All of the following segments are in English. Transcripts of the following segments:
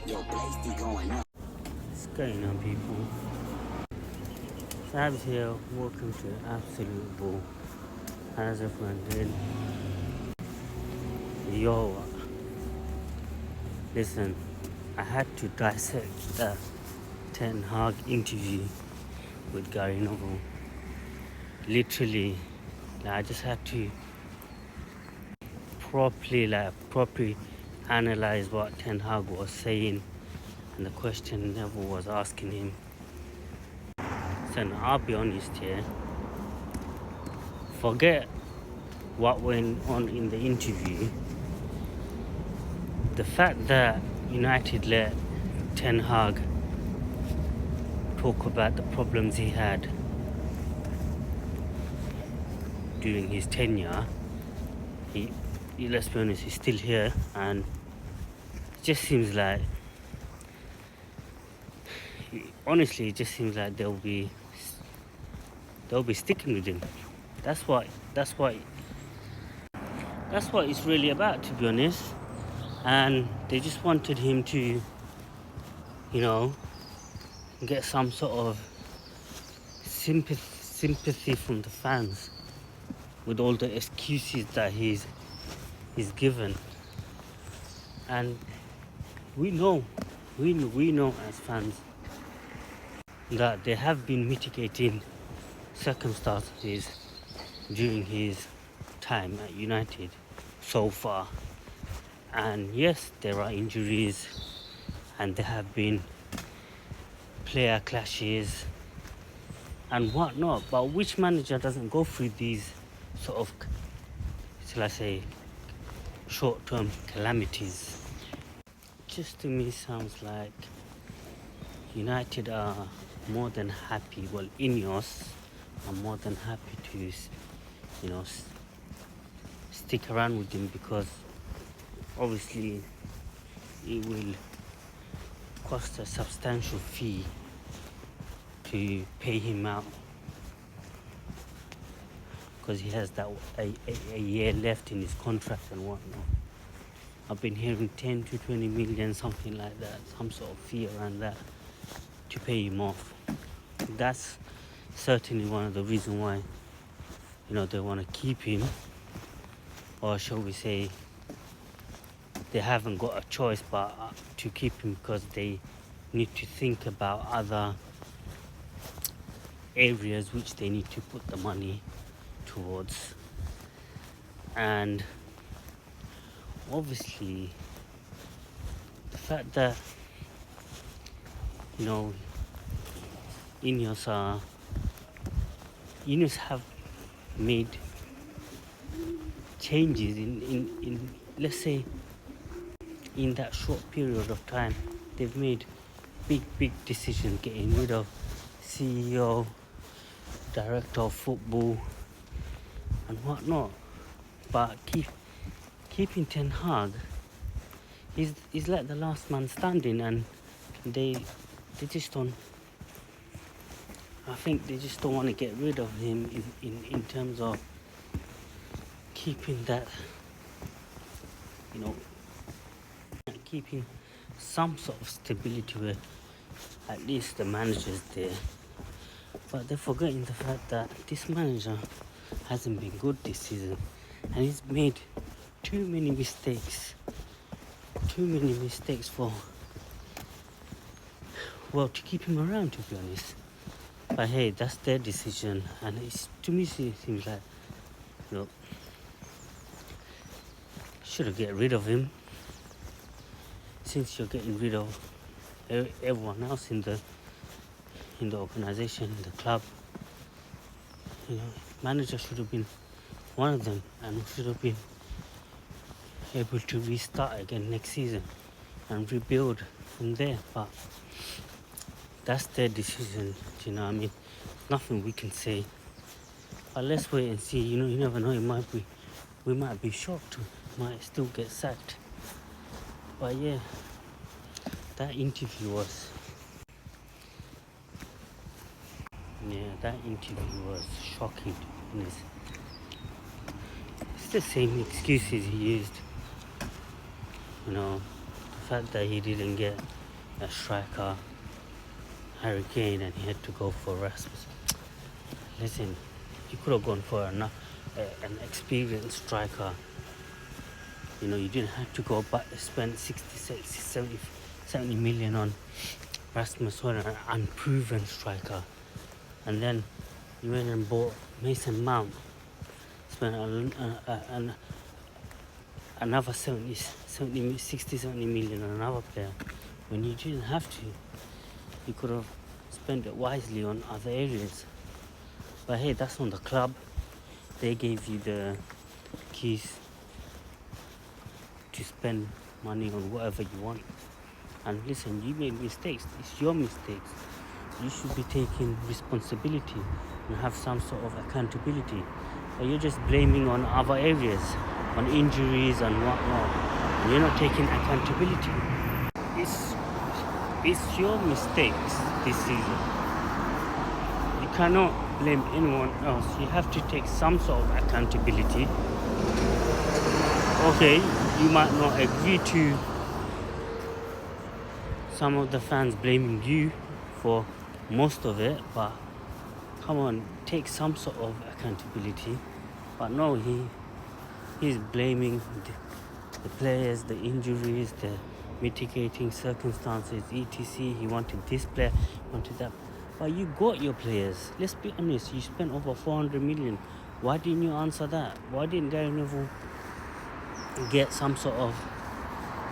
What's going on, people? Sabs here. Welcome to Absolute Ball. How's everyone doing? Yo, listen, I had to dissect that Ten Hag interview with Gary Neville. Literally, I just had to properly analyze what Ten Hag was saying and the question Neville was asking him. So now, I'll be honest here. Forget what went on in the interview. The fact that United let Ten Hag talk about the problems he had during his tenure, let's be honest, he's still here, and it just seems like, honestly, it just seems like they'll be sticking with him. That's what it's really about, to be honest. And they just wanted him to, get some sort of sympathy from the fans with all the excuses that he's given. And we know as fans that there have been mitigating circumstances during his time at United so far. And yes, there are injuries and there have been player clashes and whatnot, but which manager doesn't go through these sort of, shall I say, short-term calamities? Just to me sounds like United are more than happy, well, Ineos are more than happy to, stick around with him, because obviously it will cost a substantial fee to pay him out, because he has that a year left in his contract and whatnot. I've been hearing 10 to 20 million, something like that, some sort of fee around that to pay him off. That's certainly one of the reasons why they want to keep him, or shall we say they haven't got a choice but to keep him, because they need to think about other areas which they need to put the money towards. And obviously the fact that Ineos have made changes in let's say in that short period of time. They've made big decisions, getting rid of CEO, director of football and whatnot, but keeping Ten Hag is like the last man standing, and they just don't, I think they just don't want to get rid of him in terms of keeping that, keeping some sort of stability where at least the manager's there. But they're forgetting the fact that this manager hasn't been good this season, and he's made too many mistakes for, well, to keep him around, to be honest. But hey, that's their decision, and to me it seems like should have get rid of him, since you're getting rid of everyone else in the organization, in the club. Manager should have been one of them, and should have been able to restart again next season and rebuild from there. But that's their decision, nothing we can say. But let's wait and see. You never know, we might be shocked, might still get sacked. But yeah, that interview was shocking. It's the same excuses he used. The fact that he didn't get a striker, Harry Kane, and he had to go for Rasmus. Listen, you could have gone for an experienced striker. You know, you didn't have to go but spend 60, 70 million on Rasmus Højlund, an unproven striker. And then you went and bought Mason Mount, spent another 60, 70 million on another player when you didn't have to. You could have spent it wisely on other areas. But hey, that's on the club. They gave you the keys to spend money on whatever you want. And listen, you made mistakes. It's your mistakes. You should be taking responsibility and have some sort of accountability. But you're just blaming on other areas, on injuries and whatnot. And you're not taking accountability. It's your mistakes this season. You cannot blame anyone else. You have to take some sort of accountability. Okay, you might not agree to some of the fans blaming you for most of it, but come on, take some sort of accountability. But no, he's blaming the players, the injuries, the mitigating circumstances, etc. He wanted this player, wanted that. But you got your players. Let's be honest, you spent over 400 million. Why didn't you answer that? Why didn't Gary Neville get some sort of,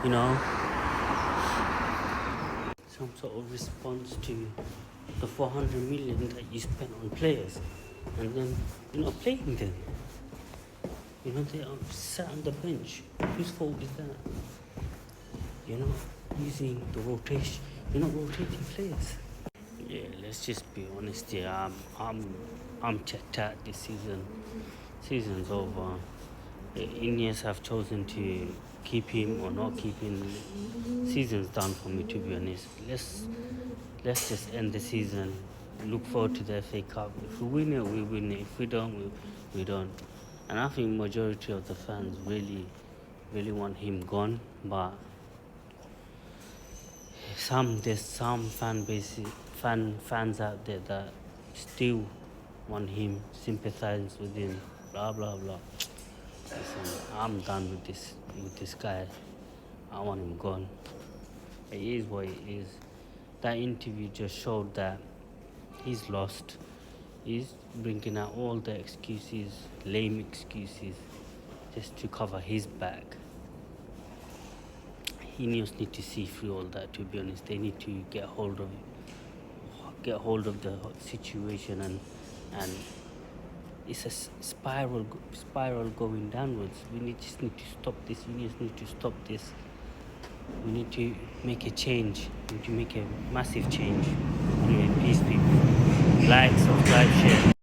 you know, some sort of response to the 400 million that you spent on players, and then you're not playing them? You know, they are sat on the bench. Whose fault is that? You're not using the rotation. You're not rotating players. Yeah, let's just be honest here. I'm checked out this season. Season's over. The Indians have chosen to keep him or not keep him. Season's done for me, to be honest. Let's just end the season. Look forward to the FA Cup. If we win it, we win it. If we don't, we don't. And I think majority of the fans really want him gone. But there's some fans out there that still want him, sympathize with him, blah blah blah. Listen, I'm done with this guy. I want him gone. It is what it is. That interview just showed that he's lost. He's bringing out all the excuses, lame excuses, just to cover his back. Ineos need to see through all that, to be honest. They need to get hold of the situation, and it's a spiral going downwards. Just need to stop this. Ineos need to stop this. We need to make a change. We need to make a massive change. Anyway, peace, people. Like, subscribe, share.